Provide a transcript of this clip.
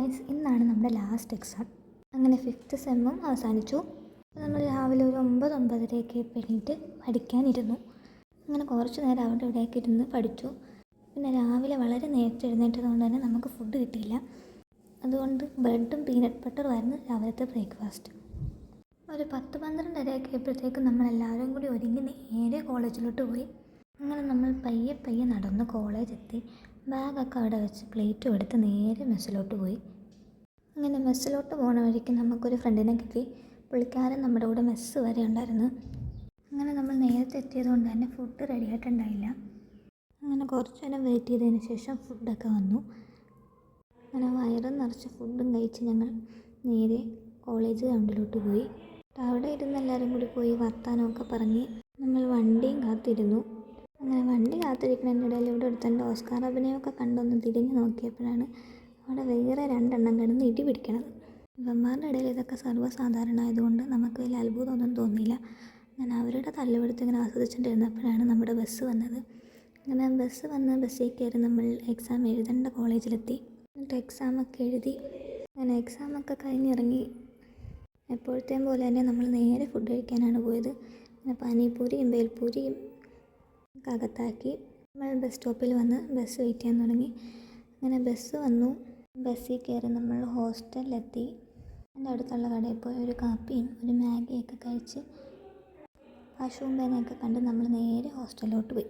Guys, ഇന്നാണ് നമ്മുടെ last exam. അങ്ങനെ 5th സെമ്മും അവസാനിച്ചു. നമ്മൾ രാവിലെ ഒരു 9-9:30 എണീറ്റ് പഠിക്കാനിരുന്നു. അങ്ങനെ കുറച്ച് നേരം അവിടെ ഇവിടെയൊക്കെ ഇരുന്ന് പഠിച്ചു. പിന്നെ രാവിലെ വളരെ നേരത്തെ എഴുന്നേറ്റതുകൊണ്ട് തന്നെ നമുക്ക് ഫുഡ് കിട്ടിയില്ല. അതുകൊണ്ട് ബ്രെഡും പീനട്ട് ബട്ടറുമായിരുന്നു രാവിലത്തെ ബ്രേക്ക്ഫാസ്റ്റ്. ഒരു 10-12:30 ആയപ്പോഴത്തേക്കും നമ്മളെല്ലാവരും കൂടി ഒരുങ്ങി നേരെ കോളേജിലോട്ട് പോയി. അങ്ങനെ നമ്മൾ പയ്യെ നടന്ന് കോളേജെത്തി. ബാഗൊക്കെ അവിടെ വെച്ച് പ്ലേറ്റും എടുത്ത് നേരെ മെസ്സിലോട്ട് പോയി. അങ്ങനെ മെസ്സിലോട്ട് പോകണ വഴിക്ക് നമുക്കൊരു ഫ്രണ്ടിനെ കിട്ടി. പുള്ളിക്കാരൻ നമ്മുടെ കൂടെ മെസ്സ് വരെ ഉണ്ടായിരുന്നു. അങ്ങനെ നമ്മൾ നേരത്തെ എത്തിയതുകൊണ്ട് തന്നെ ഫുഡ് റെഡി ആയിട്ടുണ്ടായില്ല. അങ്ങനെ കുറച്ച് നേരം വെയിറ്റ് ചെയ്തതിന് ശേഷം ഫുഡൊക്കെ വന്നു. അങ്ങനെ വയറും നിറച്ച് ഫുഡും കഴിച്ച് ഞങ്ങൾ നേരെ കോളേജ് ഗ്രൗണ്ടിലോട്ട് പോയി. അവിടെ ഇരുന്ന് എല്ലാവരും കൂടി പോയി വർത്താനമൊക്കെ പറഞ്ഞ് നമ്മൾ വണ്ടിയും കാത്തിരുന്നു. അങ്ങനെ വണ്ടി കാത്തിരിക്കുന്നതിനിടയിൽ ഇവിടെ ഒരുത്തൻ്റെ ഓസ്കാർ അഭിനയമൊക്കെ കണ്ടൊന്ന് തിരിഞ്ഞ് നോക്കിയപ്പോഴാണ് അവിടെ വേറെ 2 എണ്ണം കിടന്ന് ഇടി പിടിക്കണത്. ഇവന്മാരുടെ ഇടയിൽ ഇതൊക്കെ സർവ്വസാധാരണ ആയതുകൊണ്ട് നമുക്ക് വലിയ അത്ഭുതമൊന്നും തോന്നിയില്ല. അങ്ങനെ അവരുടെ തല്ലുപിടുത്തം ഇങ്ങനെ ആസ്വദിച്ചുകൊണ്ടിരുന്നപ്പോഴാണ് നമ്മുടെ ബസ് വന്നത്. അങ്ങനെ ബസ് വന്ന് ബസ്സിൽ കയറി നമ്മൾ എക്സാം എഴുതേണ്ട കോളേജിലെത്തി. എന്നിട്ട് എക്സാമൊക്കെ എഴുതി. അങ്ങനെ എക്സാമൊക്കെ കഴിഞ്ഞിറങ്ങി എപ്പോഴത്തെയും പോലെ തന്നെ നമ്മൾ നേരെ ഫുഡ് കഴിക്കാനാണ് പോയത്. അങ്ങനെ പാനിപൂരിയും ബേൽപൂരിയും അകത്താക്കി നമ്മൾ ബസ് സ്റ്റോപ്പിൽ വന്ന് ബസ് വെയിറ്റ് ചെയ്യാൻ തുടങ്ങി. അങ്ങനെ ബസ് വന്നു. ബസ്സിൽ കയറി നമ്മൾ ഹോസ്റ്റലിലെത്തി. എൻ്റെ അടുത്തുള്ള കടയിൽ പോയി ഒരു കാപ്പിയും ഒരു മാഗിയൊക്കെ കഴിച്ച് പശുവും പേനയൊക്കെ കണ്ട് നമ്മൾ നേരെ ഹോസ്റ്റലിലോട്ട് പോയി.